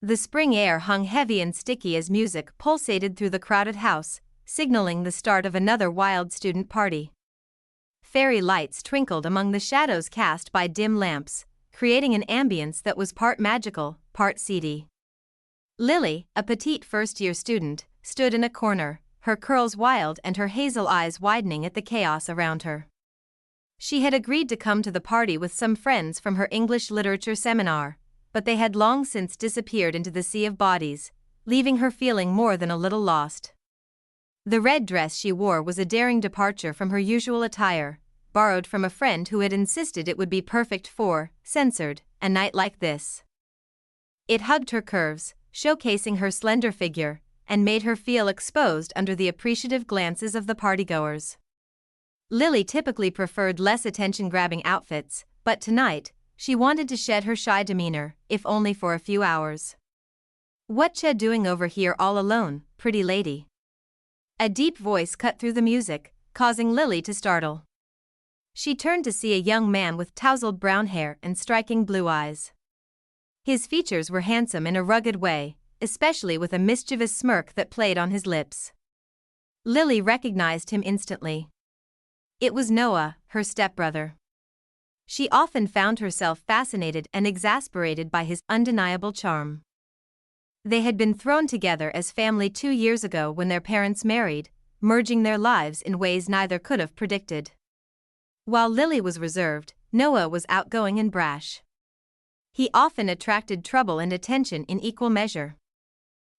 The spring air hung heavy and sticky as music pulsated through the crowded house, signaling the start of another wild student party. Fairy lights twinkled among the shadows cast by dim lamps, creating an ambience that was part magical, part seedy. Lily, a petite first-year student, stood in a corner, her curls wild and her hazel eyes widening at the chaos around her. She had agreed to come to the party with some friends from her English literature seminar, but they had long since disappeared into the sea of bodies, leaving her feeling more than a little lost. The red dress she wore was a daring departure from her usual attire, borrowed from a friend who had insisted it would be perfect for, censored, a night like this. It hugged her curves, showcasing her slender figure, and made her feel exposed under the appreciative glances of the partygoers. Lily typically preferred less attention-grabbing outfits, but tonight, she wanted to shed her shy demeanor, if only for a few hours. "What ya doing over here all alone, pretty lady?" A deep voice cut through the music, causing Lily to startle. She turned to see a young man with tousled brown hair and striking blue eyes. His features were handsome in a rugged way, especially with a mischievous smirk that played on his lips. Lily recognized him instantly. It was Noah, her stepbrother. She often found herself fascinated and exasperated by his undeniable charm. They had been thrown together as family 2 years ago when their parents married, merging their lives in ways neither could have predicted. While Lily was reserved, Noah was outgoing and brash. He often attracted trouble and attention in equal measure.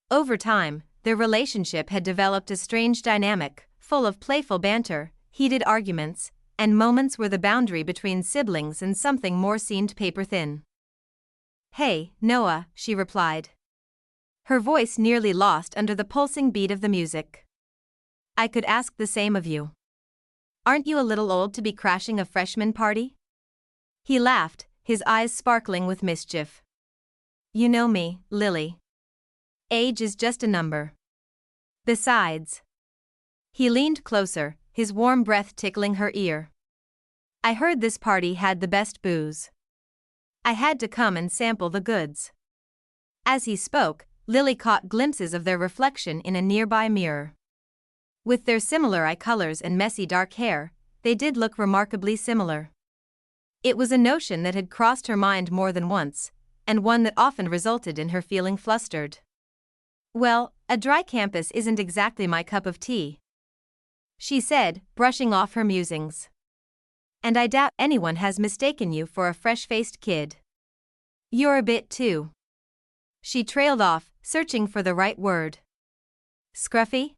Over time, their relationship had developed a strange dynamic, full of playful banter, heated arguments, and moments where the boundary between siblings and something more seemed paper-thin. "Hey, Noah," she replied. Her voice nearly lost under the pulsing beat of the music. "I could ask the same of you. Aren't you a little old to be crashing a freshman party?" He laughed, his eyes sparkling with mischief. "You know me, Lily. Age is just a number. Besides..." He leaned closer, his warm breath tickling her ear. "I heard this party had the best booze. I had to come and sample the goods." As he spoke, Lily caught glimpses of their reflection in a nearby mirror. With their similar eye colors and messy dark hair, they did look remarkably similar. It was a notion that had crossed her mind more than once, and one that often resulted in her feeling flustered. "Well, a dry campus isn't exactly my cup of tea," she said, brushing off her musings. "And I doubt anyone has mistaken you for a fresh-faced kid. You're a bit too..." She trailed off, searching for the right word. "Scruffy?"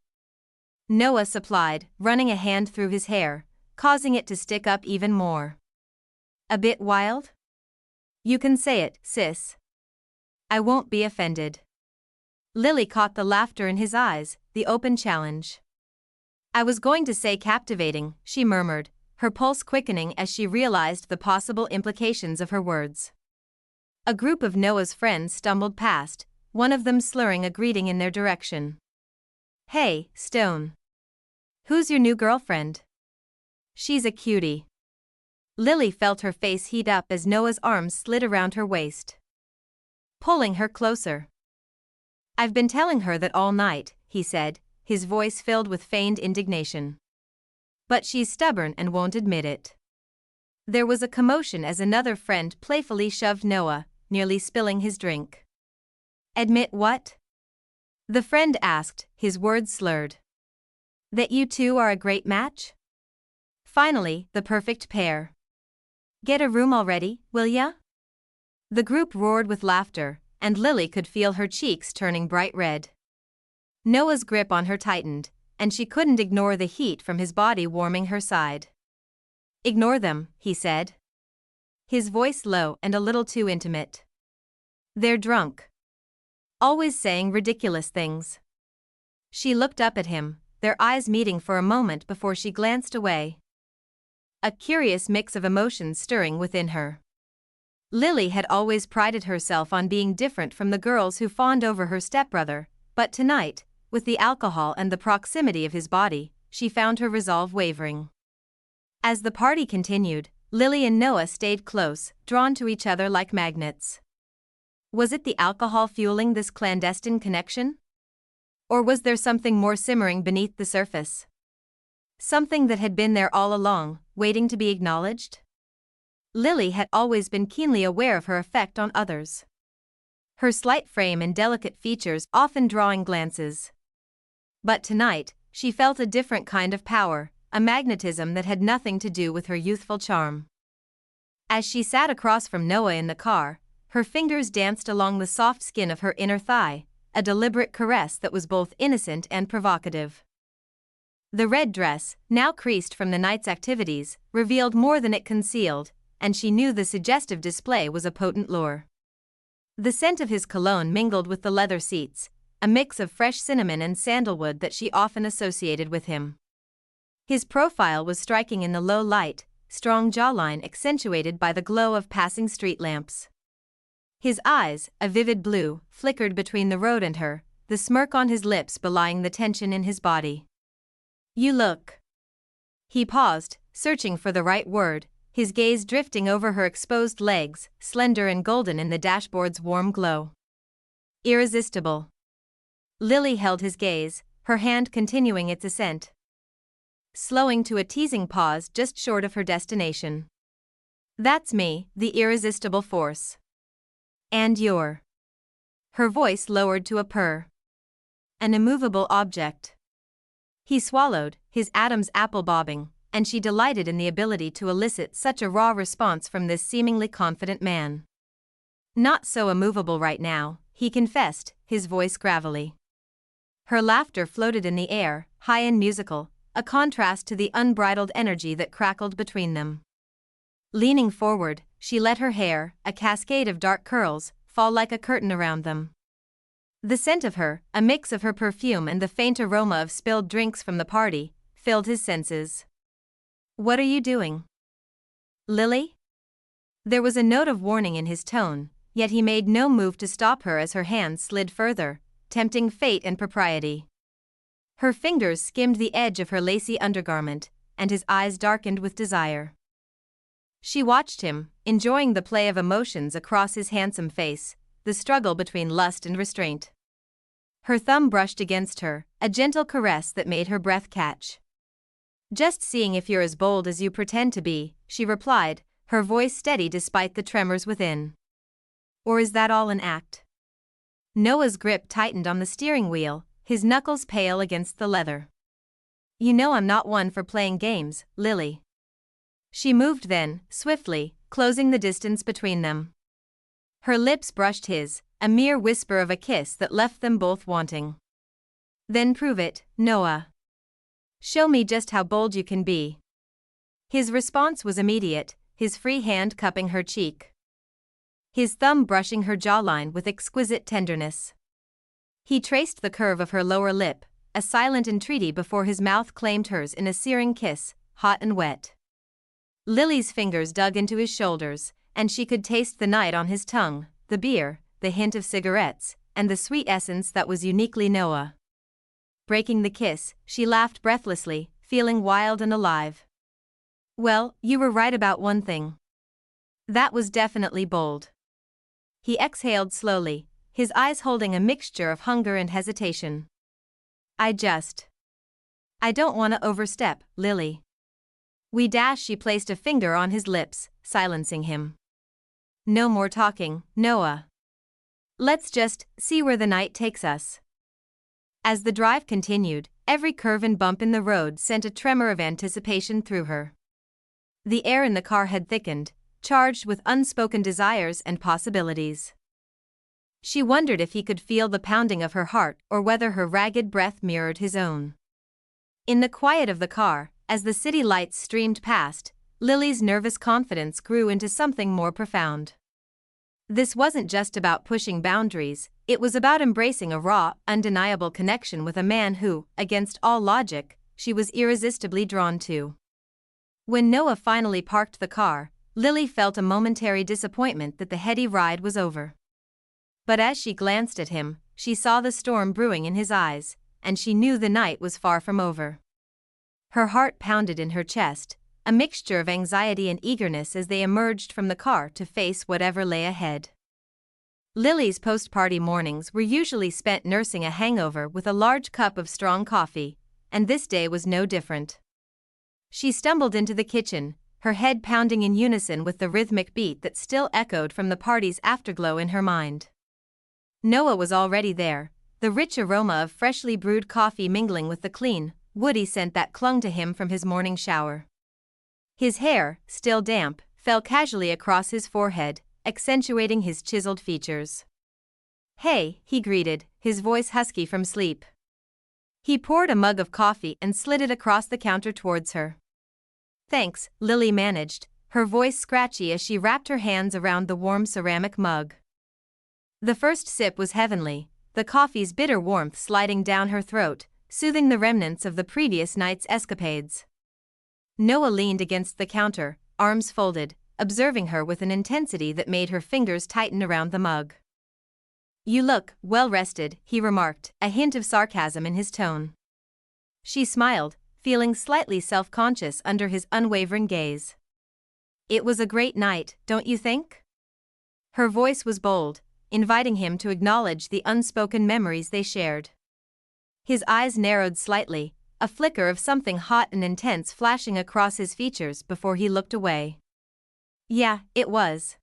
Noah supplied, running a hand through his hair, causing it to stick up even more. "A bit wild? You can say it, sis. I won't be offended." Lily caught the laughter in his eyes, the open challenge. "I was going to say captivating," she murmured, her pulse quickening as she realized the possible implications of her words. A group of Noah's friends stumbled past, one of them slurring a greeting in their direction. "Hey, Stone. Who's your new girlfriend?" "She's a cutie." Lily felt her face heat up as Noah's arms slid around her waist, pulling her closer. "I've been telling her that all night," he said, his voice filled with feigned indignation. "But she's stubborn and won't admit it." There was a commotion as another friend playfully shoved Noah, nearly spilling his drink. "Admit what?" the friend asked, his words slurred. "That you two are a great match? Finally, the perfect pair. Get a room already, will ya?" The group roared with laughter, and Lily could feel her cheeks turning bright red. Noah's grip on her tightened, and she couldn't ignore the heat from his body warming her side. "Ignore them," he said, his voice low and a little too intimate. "They're drunk. Always saying ridiculous things." She looked up at him, their eyes meeting for a moment before she glanced away. A curious mix of emotions stirring within her. Lily had always prided herself on being different from the girls who fawned over her stepbrother, but tonight, with the alcohol and the proximity of his body, she found her resolve wavering. As the party continued, Lily and Noah stayed close, drawn to each other like magnets. Was it the alcohol fueling this clandestine connection? Or was there something more simmering beneath the surface? Something that had been there all along, waiting to be acknowledged? Lily had always been keenly aware of her effect on others. Her slight frame and delicate features often drawing glances. But tonight, she felt a different kind of power, a magnetism that had nothing to do with her youthful charm. As she sat across from Noah in the car, her fingers danced along the soft skin of her inner thigh, a deliberate caress that was both innocent and provocative. The red dress, now creased from the night's activities, revealed more than it concealed, and she knew the suggestive display was a potent lure. The scent of his cologne mingled with the leather seats, a mix of fresh cinnamon and sandalwood that she often associated with him. His profile was striking in the low light, strong jawline accentuated by the glow of passing street lamps. His eyes, a vivid blue, flickered between the road and her, the smirk on his lips belying the tension in his body. "You look." He paused, searching for the right word, his gaze drifting over her exposed legs, slender and golden in the dashboard's warm glow. "Irresistible." Lily held his gaze, her hand continuing its ascent, slowing to a teasing pause just short of her destination. "That's me, the irresistible force. And you're." Her voice lowered to a purr. "An immovable object." He swallowed, his atoms apple bobbing, and she delighted in the ability to elicit such a raw response from this seemingly confident man. "Not so immovable right now," he confessed, his voice gravelly. Her laughter floated in the air, high and musical, a contrast to the unbridled energy that crackled between them. Leaning forward, she let her hair, a cascade of dark curls, fall like a curtain around them. The scent of her, a mix of her perfume and the faint aroma of spilled drinks from the party, filled his senses. "What are you doing, Lily?" There was a note of warning in his tone, yet he made no move to stop her as her hands slid further, tempting fate and propriety. Her fingers skimmed the edge of her lacy undergarment, and his eyes darkened with desire. She watched him, enjoying the play of emotions across his handsome face, the struggle between lust and restraint. Her thumb brushed against her, a gentle caress that made her breath catch. "Just seeing if you're as bold as you pretend to be," she replied, her voice steady despite the tremors within. "Or is that all an act?" Noah's grip tightened on the steering wheel, his knuckles pale against the leather. "You know I'm not one for playing games, Lily." She moved then, swiftly, closing the distance between them. Her lips brushed his, a mere whisper of a kiss that left them both wanting. "Then prove it, Noah. Show me just how bold you can be." His response was immediate, his free hand cupping her cheek, his thumb brushing her jawline with exquisite tenderness. He traced the curve of her lower lip, a silent entreaty before his mouth claimed hers in a searing kiss, hot and wet. Lily's fingers dug into his shoulders, and she could taste the night on his tongue, the beer, the hint of cigarettes, and the sweet essence that was uniquely Noah. Breaking the kiss, she laughed breathlessly, feeling wild and alive. "Well, you were right about one thing. That was definitely bold." He exhaled slowly, his eyes holding a mixture of hunger and hesitation. I don't want to overstep, Lily." She placed a finger on his lips, silencing him. "No more talking, Noah. Let's just see where the night takes us." As the drive continued, every curve and bump in the road sent a tremor of anticipation through her. The air in the car had thickened, charged with unspoken desires and possibilities. She wondered if he could feel the pounding of her heart or whether her ragged breath mirrored his own. In the quiet of the car, as the city lights streamed past, Lily's nervous confidence grew into something more profound. This wasn't just about pushing boundaries, it was about embracing a raw, undeniable connection with a man who, against all logic, she was irresistibly drawn to. When Noah finally parked the car, Lily felt a momentary disappointment that the heady ride was over. But as she glanced at him, she saw the storm brewing in his eyes, and she knew the night was far from over. Her heart pounded in her chest, a mixture of anxiety and eagerness as they emerged from the car to face whatever lay ahead. Lily's post-party mornings were usually spent nursing a hangover with a large cup of strong coffee, and this day was no different. She stumbled into the kitchen, her head pounding in unison with the rhythmic beat that still echoed from the party's afterglow in her mind. Noah was already there, the rich aroma of freshly brewed coffee mingling with the clean, woody scent that clung to him from his morning shower. His hair, still damp, fell casually across his forehead, accentuating his chiseled features. "Hey," he greeted, his voice husky from sleep. He poured a mug of coffee and slid it across the counter towards her. "Thanks," Lily managed, her voice scratchy as she wrapped her hands around the warm ceramic mug. The first sip was heavenly, the coffee's bitter warmth sliding down her throat, soothing the remnants of the previous night's escapades. Noah leaned against the counter, arms folded, observing her with an intensity that made her fingers tighten around the mug. "You look well-rested," he remarked, a hint of sarcasm in his tone. She smiled, feeling slightly self-conscious under his unwavering gaze. "It was a great night, don't you think?" Her voice was bold, inviting him to acknowledge the unspoken memories they shared. His eyes narrowed slightly, a flicker of something hot and intense flashing across his features before he looked away. "Yeah, it was."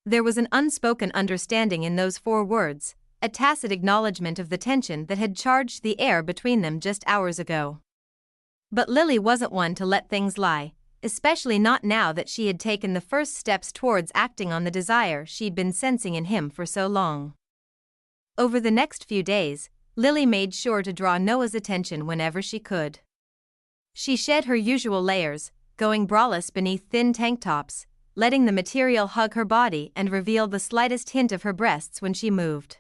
There was an unspoken understanding in those 4 words, a tacit acknowledgement of the tension that had charged the air between them just hours ago. But Lily wasn't one to let things lie, especially not now that she had taken the first steps towards acting on the desire she'd been sensing in him for so long. Over the next few days, Lily made sure to draw Noah's attention whenever she could. She shed her usual layers, going braless beneath thin tank tops, letting the material hug her body and reveal the slightest hint of her breasts when she moved.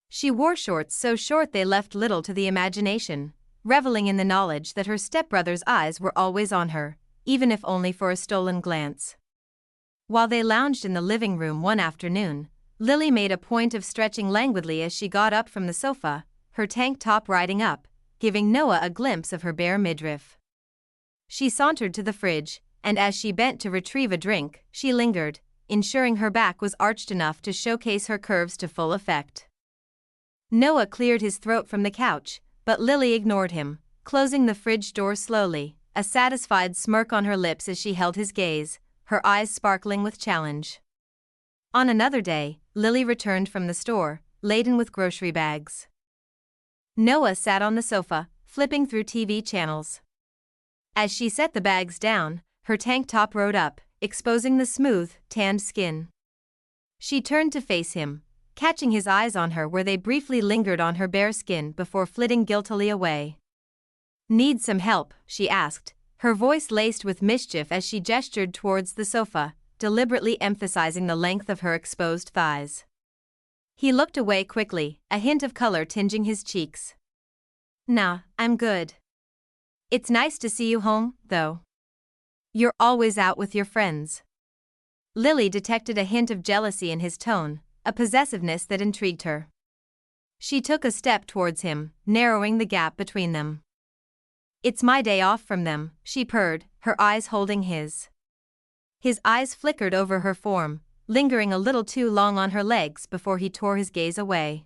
She wore shorts so short they left little to the imagination, reveling in the knowledge that her stepbrother's eyes were always on her, even if only for a stolen glance. While they lounged in the living room one afternoon, Lily made a point of stretching languidly as she got up from the sofa, her tank top riding up, giving Noah a glimpse of her bare midriff. She sauntered to the fridge, and as she bent to retrieve a drink, she lingered, ensuring her back was arched enough to showcase her curves to full effect. Noah cleared his throat from the couch, but Lily ignored him, closing the fridge door slowly, a satisfied smirk on her lips as she held his gaze, her eyes sparkling with challenge. On another day, Lily returned from the store, laden with grocery bags. Noah sat on the sofa, flipping through TV channels. As she set the bags down, her tank top rode up, exposing the smooth, tanned skin. She turned to face him, catching his eyes on her where they briefly lingered on her bare skin before flitting guiltily away. "Need some help?" she asked, her voice laced with mischief as she gestured towards the sofa, deliberately emphasizing the length of her exposed thighs. He looked away quickly, a hint of color tinging his cheeks. "Nah, I'm good. It's nice to see you home, though. You're always out with your friends." Lily detected a hint of jealousy in his tone, a possessiveness that intrigued her. She took a step towards him, narrowing the gap between them. "It's my day off from them," she purred, her eyes holding his. His eyes flickered over her form, lingering a little too long on her legs before he tore his gaze away.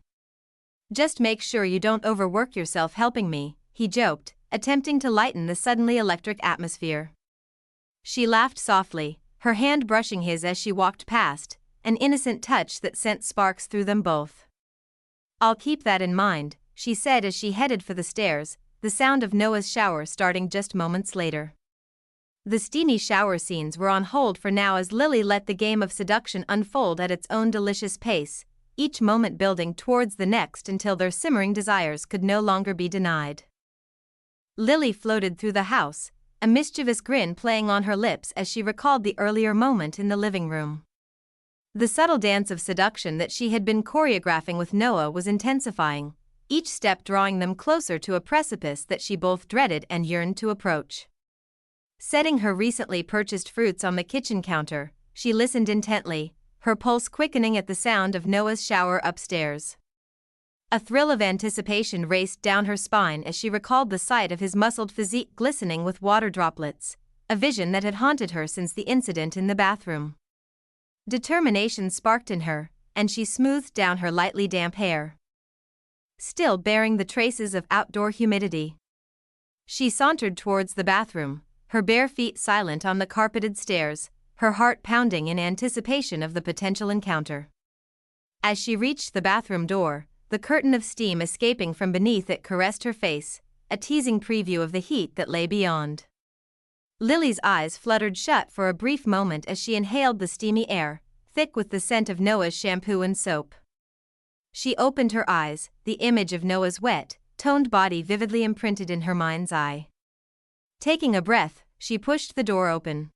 "Just make sure you don't overwork yourself helping me," he joked, attempting to lighten the suddenly electric atmosphere. She laughed softly, her hand brushing his as she walked past, an innocent touch that sent sparks through them both. "I'll keep that in mind," she said as she headed for the stairs, the sound of Noah's shower starting just moments later. The steamy shower scenes were on hold for now as Lily let the game of seduction unfold at its own delicious pace, each moment building towards the next until their simmering desires could no longer be denied. Lily floated through the house, a mischievous grin playing on her lips as she recalled the earlier moment in the living room. The subtle dance of seduction that she had been choreographing with Noah was intensifying, each step drawing them closer to a precipice that she both dreaded and yearned to approach. Setting her recently purchased fruits on the kitchen counter, she listened intently, her pulse quickening at the sound of Noah's shower upstairs. A thrill of anticipation raced down her spine as she recalled the sight of his muscled physique glistening with water droplets, a vision that had haunted her since the incident in the bathroom. Determination sparked in her, and she smoothed down her lightly damp hair, still bearing the traces of outdoor humidity. She sauntered towards the bathroom, her bare feet silent on the carpeted stairs, her heart pounding in anticipation of the potential encounter. As she reached the bathroom door, the curtain of steam escaping from beneath it caressed her face, a teasing preview of the heat that lay beyond. Lily's eyes fluttered shut for a brief moment as she inhaled the steamy air, thick with the scent of Noah's shampoo and soap. She opened her eyes, the image of Noah's wet, toned body vividly imprinted in her mind's eye. Taking a breath, she pushed the door open.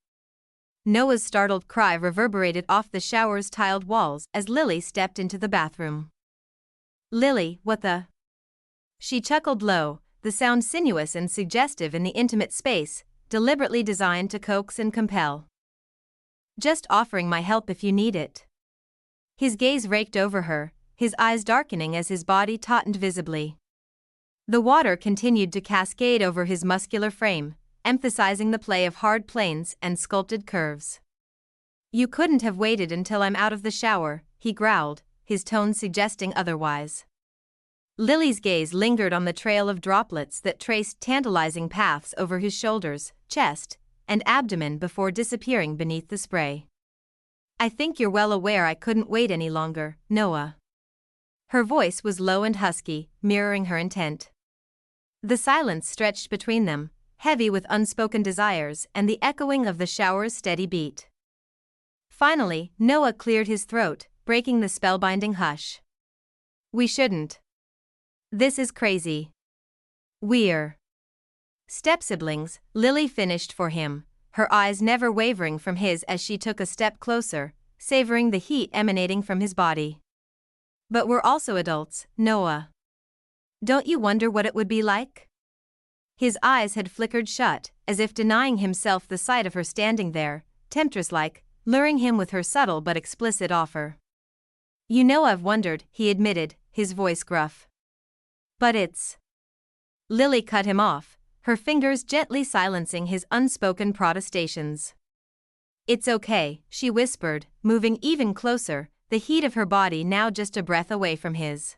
Noah's startled cry reverberated off the shower's tiled walls as Lily stepped into the bathroom. "Lily, what the?" She chuckled low, the sound sinuous and suggestive in the intimate space, deliberately designed to coax and compel. "Just offering my help if you need it." His gaze raked over her, his eyes darkening as his body tautened visibly. The water continued to cascade over his muscular frame, emphasizing the play of hard planes and sculpted curves. "You couldn't have waited until I'm out of the shower," he growled, his tone suggesting otherwise. Lily's gaze lingered on the trail of droplets that traced tantalizing paths over his shoulders, chest, and abdomen before disappearing beneath the spray. "I think you're well aware I couldn't wait any longer, Noah." Her voice was low and husky, mirroring her intent. The silence stretched between them, heavy with unspoken desires and the echoing of the shower's steady beat. Finally, Noah cleared his throat, breaking the spellbinding hush. "We shouldn't. This is crazy. We're step-siblings," Lily finished for him, her eyes never wavering from his as she took a step closer, savoring the heat emanating from his body. "But we're also adults, Noah. Don't you wonder what it would be like?" His eyes had flickered shut, as if denying himself the sight of her standing there, temptress-like, luring him with her subtle but explicit offer. "You know I've wondered," he admitted, his voice gruff. "But it's..." Lily cut him off, her fingers gently silencing his unspoken protestations. "It's okay," she whispered, moving even closer, the heat of her body now just a breath away from his.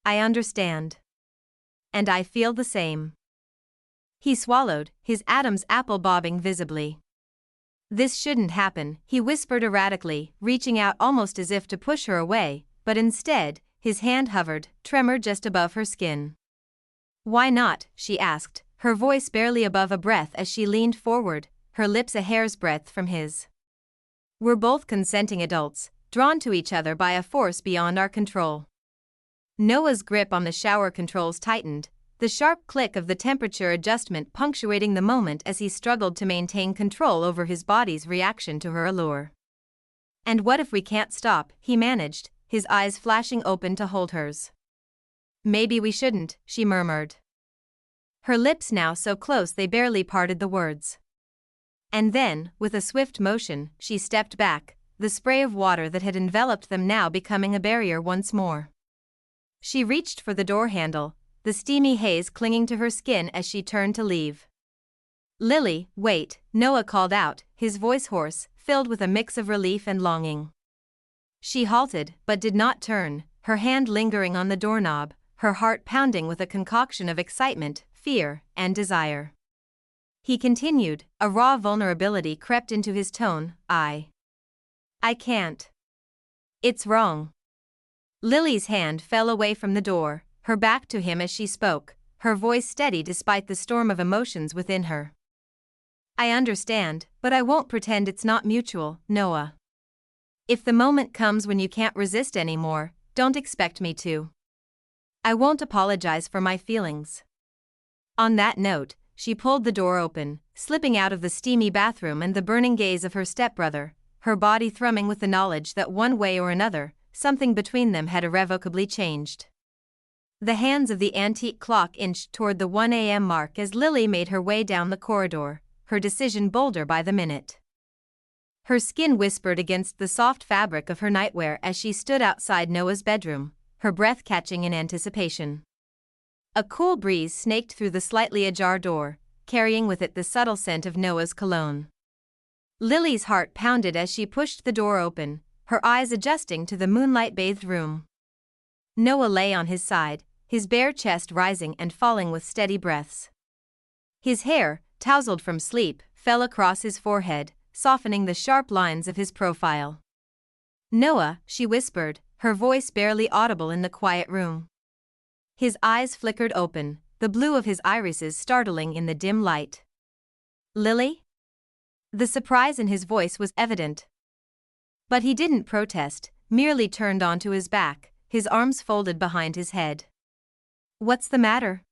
"I understand. And I feel the same." He swallowed, his Adam's apple bobbing visibly. "This shouldn't happen," he whispered erratically, reaching out almost as if to push her away, but instead, his hand hovered, tremor just above her skin. "Why not?" she asked, her voice barely above a breath as she leaned forward, her lips a hair's breadth from his. "We're both consenting adults, drawn to each other by a force beyond our control." Noah's grip on the shower controls tightened, the sharp click of the temperature adjustment punctuating the moment as he struggled to maintain control over his body's reaction to her allure. "And what if we can't stop?" he managed, his eyes flashing open to hold hers. "Maybe we shouldn't," she murmured. Her lips now so close they barely parted the words. And then, with a swift motion, she stepped back, the spray of water that had enveloped them now becoming a barrier once more. She reached for the door handle, the steamy haze clinging to her skin as she turned to leave. "Lily, wait," Noah called out, his voice hoarse, filled with a mix of relief and longing. She halted, but did not turn, her hand lingering on the doorknob, her heart pounding with a concoction of excitement, fear, and desire. He continued, a raw vulnerability crept into his tone, I can't. It's wrong." Lily's hand fell away from the door, her back to him as she spoke, her voice steady despite the storm of emotions within her. "I understand, but I won't pretend it's not mutual, Noah. If the moment comes when you can't resist anymore, don't expect me to. I won't apologize for my feelings." On that note, she pulled the door open, slipping out of the steamy bathroom and the burning gaze of her stepbrother, her body thrumming with the knowledge that one way or another, something between them had irrevocably changed. The hands of the antique clock inched toward the 1 a.m. mark as Lily made her way down the corridor, her decision bolder by the minute. Her skin whispered against the soft fabric of her nightwear as she stood outside Noah's bedroom, her breath catching in anticipation. A cool breeze snaked through the slightly ajar door, carrying with it the subtle scent of Noah's cologne. Lily's heart pounded as she pushed the door open, her eyes adjusting to the moonlight-bathed room. Noah lay on his side, his bare chest rising and falling with steady breaths. His hair, tousled from sleep, fell across his forehead, softening the sharp lines of his profile. "Noah," she whispered, her voice barely audible in the quiet room. His eyes flickered open, the blue of his irises startling in the dim light. "Lily?" The surprise in his voice was evident. But he didn't protest, merely turned onto his back, his arms folded behind his head. "What's the matter?"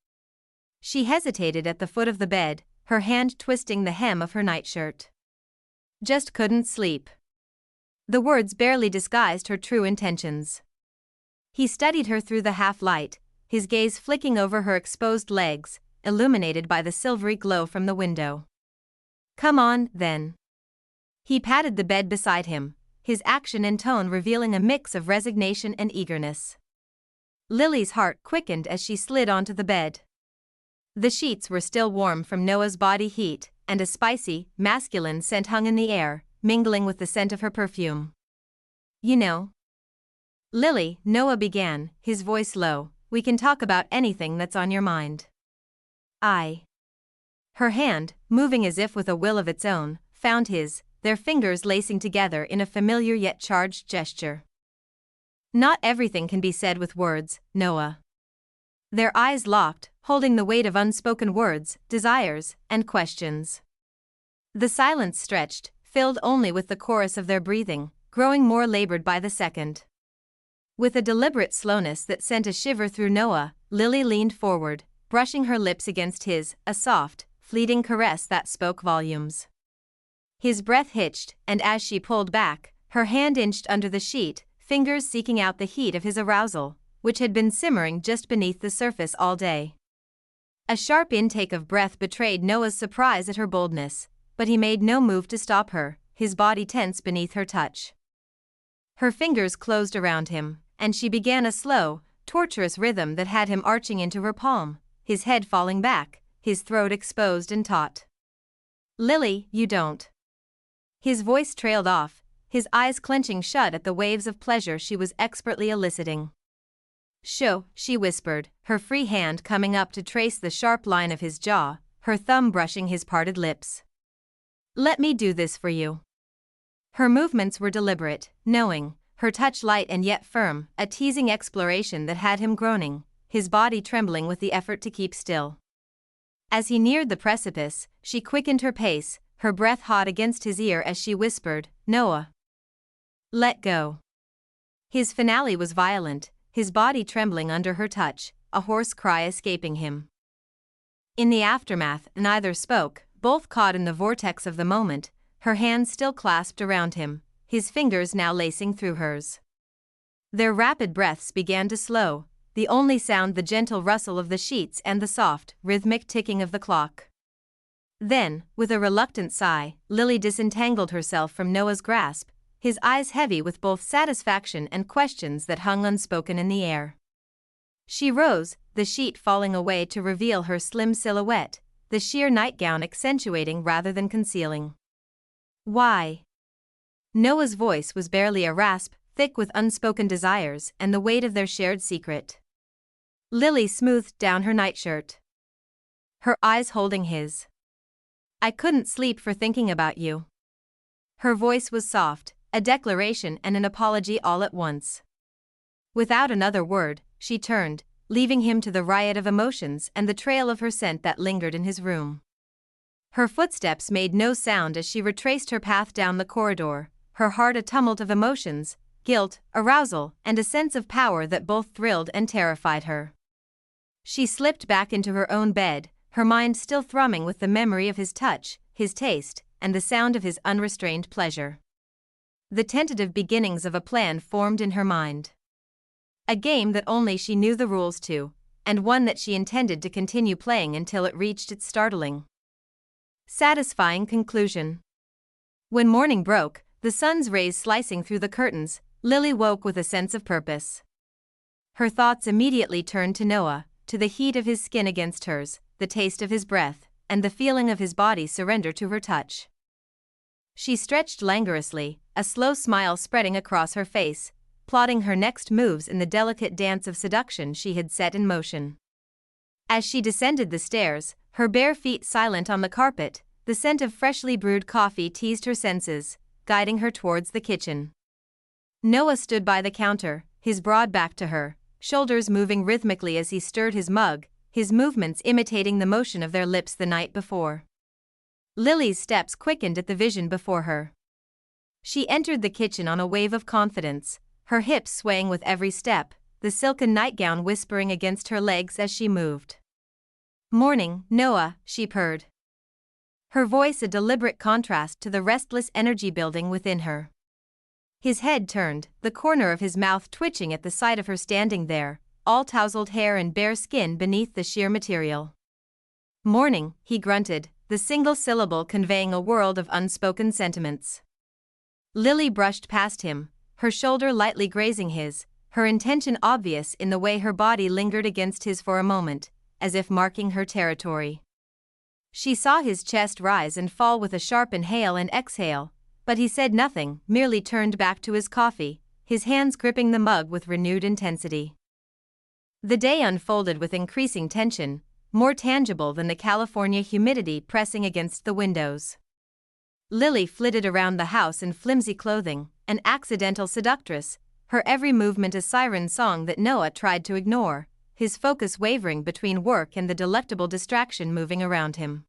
She hesitated at the foot of the bed, her hand twisting the hem of her nightshirt. "Just couldn't sleep." The words barely disguised her true intentions. He studied her through the half-light, his gaze flicking over her exposed legs, illuminated by the silvery glow from the window. "Come on, then." He patted the bed beside him, his action and tone revealing a mix of resignation and eagerness. Lily's heart quickened as she slid onto the bed. The sheets were still warm from Noah's body heat, and a spicy, masculine scent hung in the air, mingling with the scent of her perfume. "You know, Lily," Noah began, his voice low, "we can talk about anything that's on your mind." Her hand, moving as if with a will of its own, found his, their fingers lacing together in a familiar yet charged gesture. "Not everything can be said with words, Noah." Their eyes locked, holding the weight of unspoken words, desires, and questions. The silence stretched, filled only with the chorus of their breathing, growing more labored by the second. With a deliberate slowness that sent a shiver through Noah, Lily leaned forward, brushing her lips against his, a soft, fleeting caress that spoke volumes. His breath hitched, and as she pulled back, her hand inched under the sheet, fingers seeking out the heat of his arousal, which had been simmering just beneath the surface all day. A sharp intake of breath betrayed Noah's surprise at her boldness, but he made no move to stop her, his body tense beneath her touch. Her fingers closed around him, and she began a slow, torturous rhythm that had him arching into her palm, his head falling back, his throat exposed and taut. "Lily, you don't." His voice trailed off, his eyes clenching shut at the waves of pleasure she was expertly eliciting. "Sho," she whispered, her free hand coming up to trace the sharp line of his jaw, her thumb brushing his parted lips. "Let me do this for you." Her movements were deliberate, knowing, her touch light and yet firm, a teasing exploration that had him groaning, his body trembling with the effort to keep still. As he neared the precipice, she quickened her pace, her breath hot against his ear as she whispered, "Noah. Let go." His finale was violent, his body trembling under her touch, a hoarse cry escaping him. In the aftermath, neither spoke, both caught in the vortex of the moment, her hands still clasped around him, his fingers now lacing through hers. Their rapid breaths began to slow, the only sound the gentle rustle of the sheets and the soft, rhythmic ticking of the clock. Then, with a reluctant sigh, Lily disentangled herself from Noah's grasp, his eyes heavy with both satisfaction and questions that hung unspoken in the air. She rose, the sheet falling away to reveal her slim silhouette, the sheer nightgown accentuating rather than concealing. "Why?" Noah's voice was barely a rasp, thick with unspoken desires and the weight of their shared secret. Lily smoothed down her nightshirt, her eyes holding his. "I couldn't sleep for thinking about you." Her voice was soft, a declaration and an apology all at once. Without another word, she turned, leaving him to the riot of emotions and the trail of her scent that lingered in his room. Her footsteps made no sound as she retraced her path down the corridor, her heart a tumult of emotions, guilt, arousal, and a sense of power that both thrilled and terrified her. She slipped back into her own bed, her mind still thrumming with the memory of his touch, his taste, and the sound of his unrestrained pleasure. The tentative beginnings of a plan formed in her mind. A game that only she knew the rules to, and one that she intended to continue playing until it reached its startling, satisfying conclusion. When morning broke, the sun's rays slicing through the curtains, Lily woke with a sense of purpose. Her thoughts immediately turned to Noah, to the heat of his skin against hers, the taste of his breath, and the feeling of his body surrender to her touch. She stretched languorously, a slow smile spreading across her face, plotting her next moves in the delicate dance of seduction she had set in motion. As she descended the stairs, her bare feet silent on the carpet, the scent of freshly brewed coffee teased her senses, guiding her towards the kitchen. Noah stood by the counter, his broad back to her, shoulders moving rhythmically as he stirred his mug, his movements imitating the motion of their lips the night before. Lily's steps quickened at the vision before her. She entered the kitchen on a wave of confidence, her hips swaying with every step, the silken nightgown whispering against her legs as she moved. "Morning, Noah," she purred. Her voice a deliberate contrast to the restless energy building within her. His head turned, the corner of his mouth twitching at the sight of her standing there, all tousled hair and bare skin beneath the sheer material. "Morning," he grunted, the single syllable conveying a world of unspoken sentiments. Lily brushed past him, her shoulder lightly grazing his, her intention obvious in the way her body lingered against his for a moment, as if marking her territory. She saw his chest rise and fall with a sharp inhale and exhale, but he said nothing, merely turned back to his coffee, his hands gripping the mug with renewed intensity. The day unfolded with increasing tension, more tangible than the California humidity pressing against the windows. Lily flitted around the house in flimsy clothing, an accidental seductress, her every movement a siren song that Noah tried to ignore, his focus wavering between work and the delectable distraction moving around him.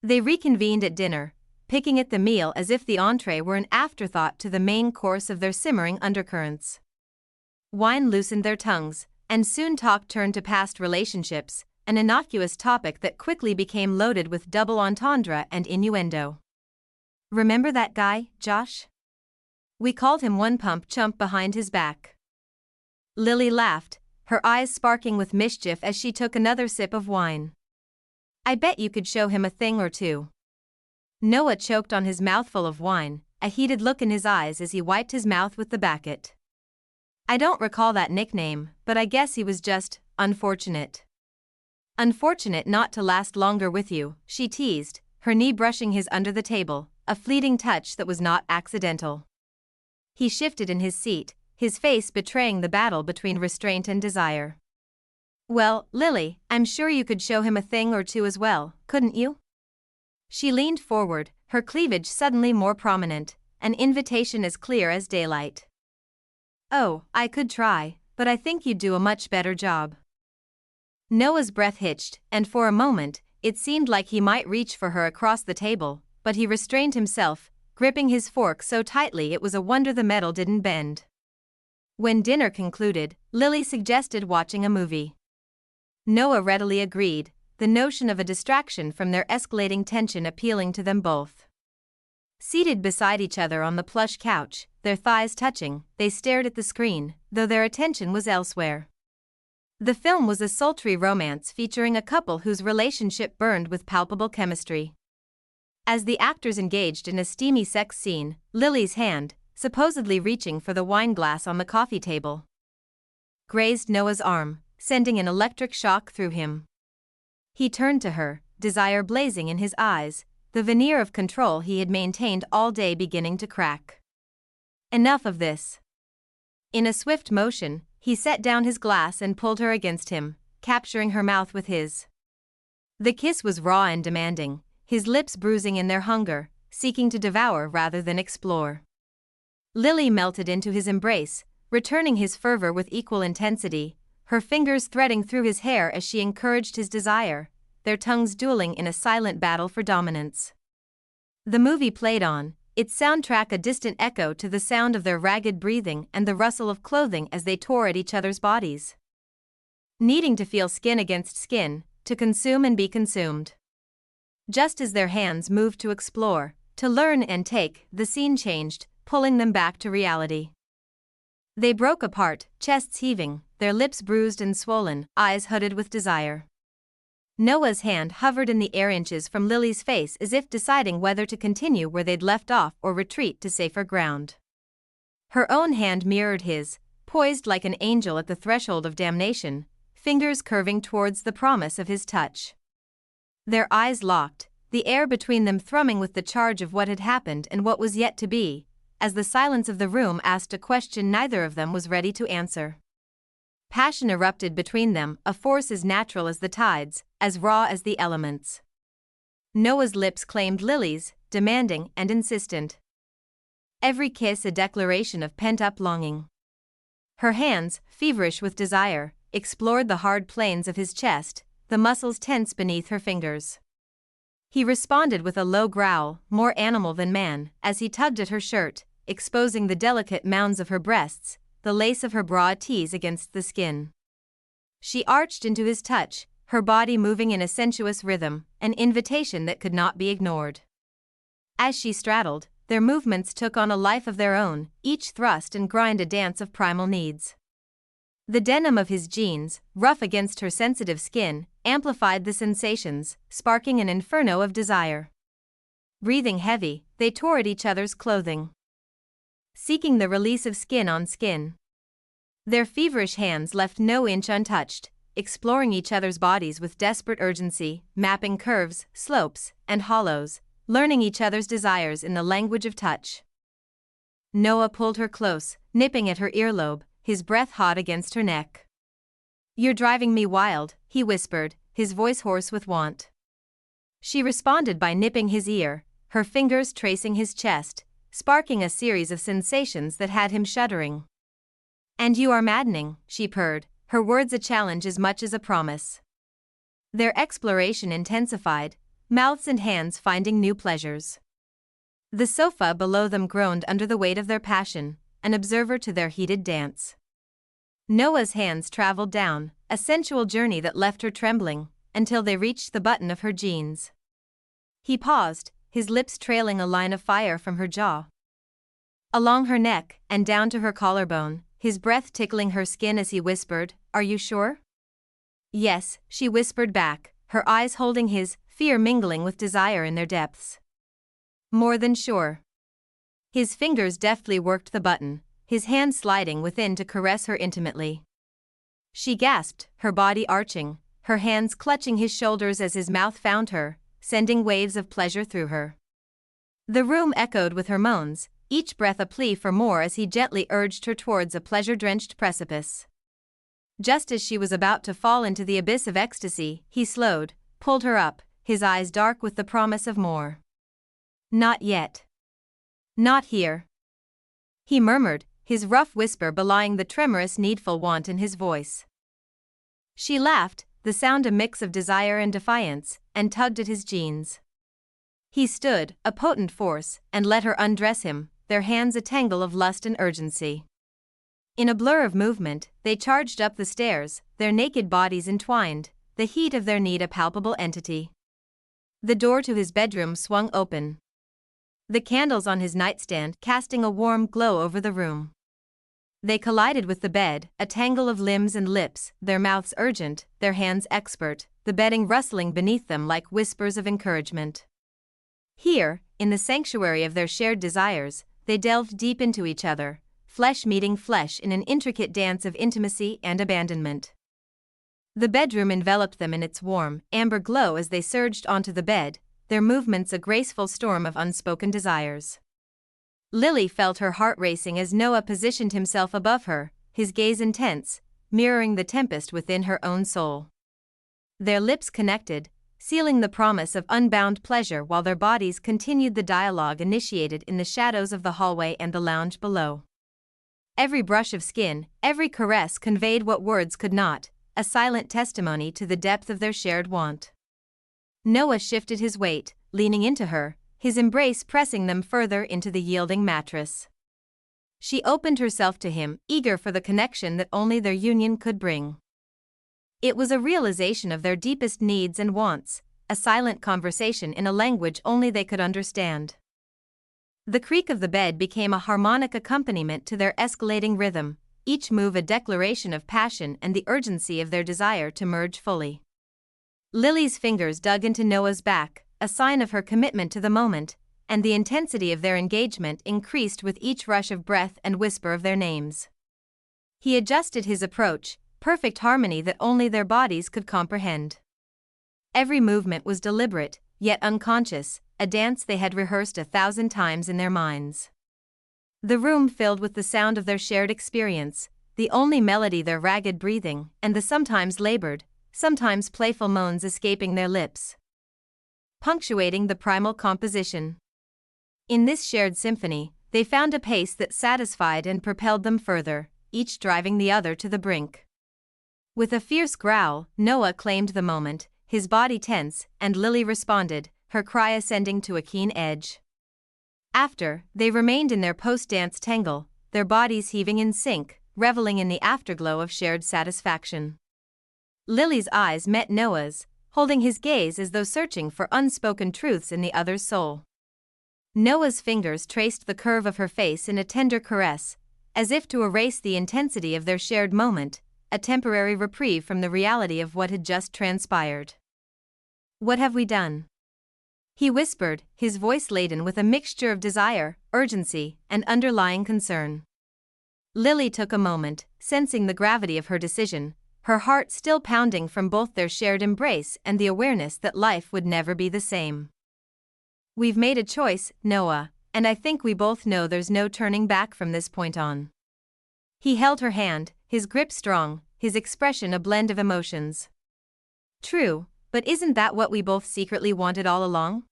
They reconvened at dinner, picking at the meal as if the entree were an afterthought to the main course of their simmering undercurrents. Wine loosened their tongues, and soon talk turned to past relationships, an innocuous topic that quickly became loaded with double entendre and innuendo. "Remember that guy, Josh? We called him one pump chump behind his back." Lily laughed, her eyes sparking with mischief as she took another sip of wine. "I bet you could show him a thing or two." Noah choked on his mouthful of wine, a heated look in his eyes as he wiped his mouth with the bucket. "I don't recall that nickname, but I guess he was just unfortunate." "Unfortunate not to last longer with you," she teased, her knee brushing his under the table, a fleeting touch that was not accidental. He shifted in his seat, his face betraying the battle between restraint and desire. "Well, Lily, I'm sure you could show him a thing or two as well, couldn't you?" She leaned forward, her cleavage suddenly more prominent, an invitation as clear as daylight. "Oh, I could try, but I think you'd do a much better job." Noah's breath hitched, and for a moment, it seemed like he might reach for her across the table, but he restrained himself, gripping his fork so tightly it was a wonder the metal didn't bend. When dinner concluded, Lily suggested watching a movie. Noah readily agreed, the notion of a distraction from their escalating tension appealing to them both. Seated beside each other on the plush couch, their thighs touching, they stared at the screen, though their attention was elsewhere. The film was a sultry romance featuring a couple whose relationship burned with palpable chemistry. As the actors engaged in a steamy sex scene, Lily's hand, supposedly reaching for the wine glass on the coffee table, grazed Noah's arm, sending an electric shock through him. He turned to her, desire blazing in his eyes, the veneer of control he had maintained all day beginning to crack. "Enough of this." In a swift motion, he set down his glass and pulled her against him, capturing her mouth with his. The kiss was raw and demanding, his lips bruising in their hunger, seeking to devour rather than explore. Lily melted into his embrace, returning his fervor with equal intensity, her fingers threading through his hair as she encouraged his desire, their tongues dueling in a silent battle for dominance. The movie played on, its soundtrack a distant echo to the sound of their ragged breathing and the rustle of clothing as they tore at each other's bodies. Needing to feel skin against skin, to consume and be consumed. Just as their hands moved to explore, to learn and take, the scene changed, pulling them back to reality. They broke apart, chests heaving, their lips bruised and swollen, eyes hooded with desire. Noah's hand hovered in the air inches from Lily's face as if deciding whether to continue where they'd left off or retreat to safer ground. Her own hand mirrored his, poised like an angel at the threshold of damnation, fingers curving towards the promise of his touch. Their eyes locked, the air between them thrumming with the charge of what had happened and what was yet to be, as the silence of the room asked a question neither of them was ready to answer. Passion erupted between them, a force as natural as the tides, as raw as the elements. Noah's lips claimed Lily's, demanding and insistent. Every kiss a declaration of pent-up longing. Her hands, feverish with desire, explored the hard planes of his chest, the muscles tense beneath her fingers. He responded with a low growl, more animal than man, as he tugged at her shirt, exposing the delicate mounds of her breasts, the lace of her broad tees against the skin. She arched into his touch, her body moving in a sensuous rhythm, an invitation that could not be ignored. As she straddled, their movements took on a life of their own, each thrust and grind a dance of primal needs. The denim of his jeans, rough against her sensitive skin, amplified the sensations, sparking an inferno of desire. Breathing heavy, they tore at each other's clothing, seeking the release of skin on skin. Their feverish hands left no inch untouched, exploring each other's bodies with desperate urgency, mapping curves, slopes, and hollows, learning each other's desires in the language of touch. Noah pulled her close, nipping at her earlobe, his breath hot against her neck. "You're driving me wild," he whispered, his voice hoarse with want. She responded by nipping his ear, her fingers tracing his chest, sparking a series of sensations that had him shuddering. "And you are maddening," she purred, her words a challenge as much as a promise. Their exploration intensified, mouths and hands finding new pleasures. The sofa below them groaned under the weight of their passion, an observer to their heated dance. Noah's hands traveled down, a sensual journey that left her trembling, until they reached the button of her jeans. He paused, his lips trailing a line of fire from her jaw, along her neck and down to her collarbone, his breath tickling her skin as he whispered, "Are you sure?" "Yes," she whispered back, her eyes holding his, fear mingling with desire in their depths. "More than sure." His fingers deftly worked the button, his hand sliding within to caress her intimately. She gasped, her body arching, her hands clutching his shoulders as his mouth found her, sending waves of pleasure through her. The room echoed with her moans, each breath a plea for more as he gently urged her towards a pleasure-drenched precipice. Just as she was about to fall into the abyss of ecstasy, he slowed, pulled her up, his eyes dark with the promise of more. "Not yet. Not here," he murmured, his rough whisper belying the tremorous needful want in his voice. She laughed, the sound a mix of desire and defiance, and tugged at his jeans. He stood, a potent force, and let her undress him, their hands a tangle of lust and urgency. In a blur of movement, they charged up the stairs, their naked bodies entwined, the heat of their need a palpable entity. The door to his bedroom swung open, the candles on his nightstand casting a warm glow over the room. They collided with the bed, a tangle of limbs and lips, their mouths urgent, their hands expert, the bedding rustling beneath them like whispers of encouragement. Here, in the sanctuary of their shared desires, they delved deep into each other, flesh meeting flesh in an intricate dance of intimacy and abandonment. The bedroom enveloped them in its warm, amber glow as they surged onto the bed, their movements a graceful storm of unspoken desires. Lily felt her heart racing as Noah positioned himself above her, his gaze intense, mirroring the tempest within her own soul. Their lips connected, sealing the promise of unbound pleasure while their bodies continued the dialogue initiated in the shadows of the hallway and the lounge below. Every brush of skin, every caress conveyed what words could not, a silent testimony to the depth of their shared want. Noah shifted his weight, leaning into her, his embrace pressing them further into the yielding mattress. She opened herself to him, eager for the connection that only their union could bring. It was a realization of their deepest needs and wants, a silent conversation in a language only they could understand. The creak of the bed became a harmonic accompaniment to their escalating rhythm, each move a declaration of passion and the urgency of their desire to merge fully. Lily's fingers dug into Noah's back, a sign of her commitment to the moment, and the intensity of their engagement increased with each rush of breath and whisper of their names. He adjusted his approach, perfect harmony that only their bodies could comprehend. Every movement was deliberate, yet unconscious, a dance they had rehearsed 1,000 times in their minds. The room filled with the sound of their shared experience, the only melody their ragged breathing, and the sometimes labored, sometimes playful moans escaping their lips, punctuating the primal composition. In this shared symphony, they found a pace that satisfied and propelled them further, each driving the other to the brink. With a fierce growl, Noah claimed the moment, his body tense, and Lily responded, her cry ascending to a keen edge. After, they remained in their post-dance tangle, their bodies heaving in sync, reveling in the afterglow of shared satisfaction. Lily's eyes met Noah's, holding his gaze as though searching for unspoken truths in the other's soul. Noah's fingers traced the curve of her face in a tender caress, as if to erase the intensity of their shared moment, a temporary reprieve from the reality of what had just transpired. "What have we done?" he whispered, his voice laden with a mixture of desire, urgency, and underlying concern. Lily took a moment, sensing the gravity of her decision, her heart still pounding from both their shared embrace and the awareness that life would never be the same. "We've made a choice, Noah, and I think we both know there's no turning back from this point on." He held her hand, his grip strong, his expression a blend of emotions. "True, but isn't that what we both secretly wanted all along?"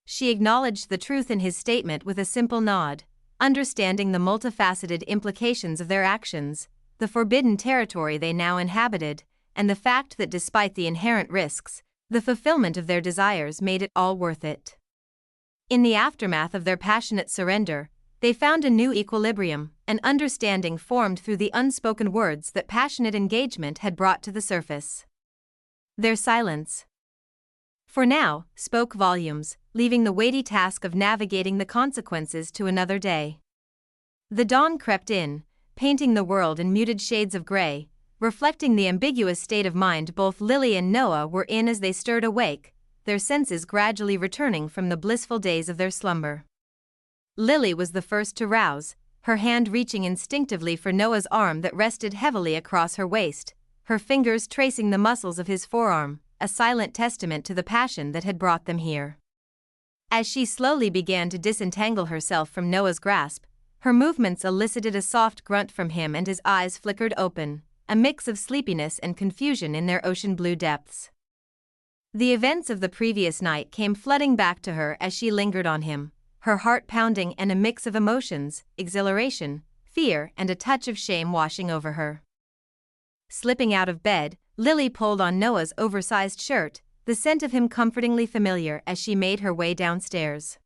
She acknowledged the truth in his statement with a simple nod, understanding the multifaceted implications of their actions, the forbidden territory they now inhabited, and the fact that despite the inherent risks, the fulfillment of their desires made it all worth it. In the aftermath of their passionate surrender, they found a new equilibrium, an understanding formed through the unspoken words that passionate engagement had brought to the surface. Their silence, for now, spoke volumes, leaving the weighty task of navigating the consequences to another day. The dawn crept in, painting the world in muted shades of gray, reflecting the ambiguous state of mind both Lily and Noah were in as they stirred awake, their senses gradually returning from the blissful days of their slumber. Lily was the first to rouse, her hand reaching instinctively for Noah's arm that rested heavily across her waist, her fingers tracing the muscles of his forearm, a silent testament to the passion that had brought them here. As she slowly began to disentangle herself from Noah's grasp, her movements elicited a soft grunt from him and his eyes flickered open, a mix of sleepiness and confusion in their ocean blue depths. The events of the previous night came flooding back to her as she lingered on him, her heart pounding and a mix of emotions, exhilaration, fear, and a touch of shame washing over her. Slipping out of bed, Lily pulled on Noah's oversized shirt, the scent of him comfortingly familiar as she made her way downstairs.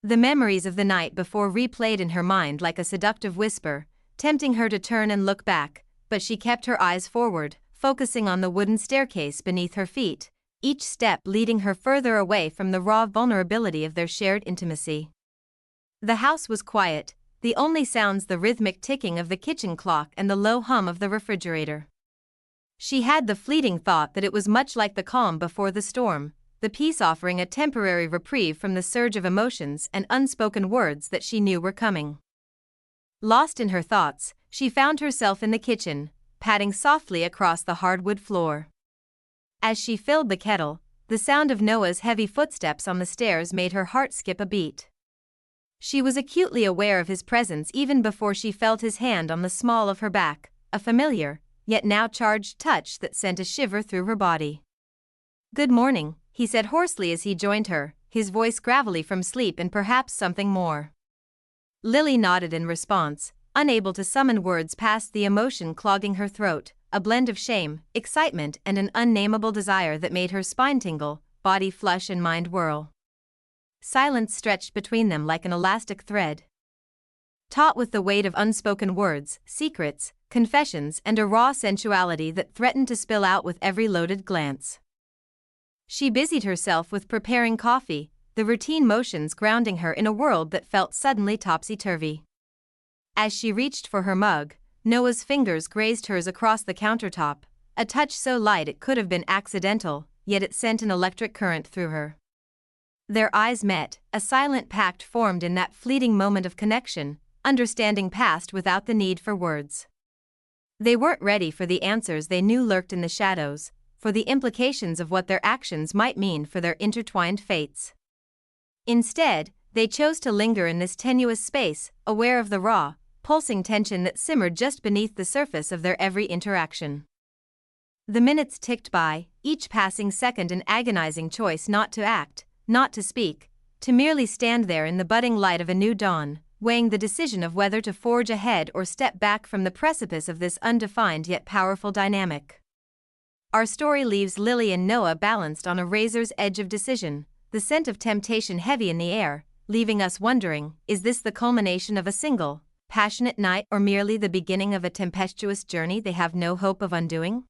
The memories of the night before replayed in her mind like a seductive whisper, tempting her to turn and look back, but she kept her eyes forward, focusing on the wooden staircase beneath her feet, each step leading her further away from the raw vulnerability of their shared intimacy. The house was quiet, the only sounds the rhythmic ticking of the kitchen clock and the low hum of the refrigerator. She had the fleeting thought that it was much like the calm before the storm, the peace offering a temporary reprieve from the surge of emotions and unspoken words that she knew were coming. Lost in her thoughts, she found herself in the kitchen, padding softly across the hardwood floor. As she filled the kettle, the sound of Noah's heavy footsteps on the stairs made her heart skip a beat. She was acutely aware of his presence even before she felt his hand on the small of her back, a familiar, yet now charged touch that sent a shiver through her body. "Good morning," he said hoarsely as he joined her, his voice gravelly from sleep and perhaps something more. Lily nodded in response, unable to summon words past the emotion clogging her throat, a blend of shame, excitement, and an unnameable desire that made her spine tingle, body flush and mind whirl. Silence stretched between them like an elastic thread, taut with the weight of unspoken words, secrets, confessions, and a raw sensuality that threatened to spill out with every loaded glance. She busied herself with preparing coffee, the routine motions grounding her in a world that felt suddenly topsy-turvy. As she reached for her mug, Noah's fingers grazed hers across the countertop, a touch so light it could have been accidental, yet it sent an electric current through her. Their eyes met, a silent pact formed in that fleeting moment of connection, understanding passed without the need for words. They weren't ready for the answers they knew lurked in the shadows, for the implications of what their actions might mean for their intertwined fates. Instead, they chose to linger in this tenuous space, aware of the raw, pulsing tension that simmered just beneath the surface of their every interaction. The minutes ticked by, each passing second an agonizing choice not to act, not to speak, to merely stand there in the budding light of a new dawn, weighing the decision of whether to forge ahead or step back from the precipice of this undefined yet powerful dynamic. Our story leaves Lily and Noah balanced on a razor's edge of decision, the scent of temptation heavy in the air, leaving us wondering, is this the culmination of a single, passionate night or merely the beginning of a tempestuous journey they have no hope of undoing?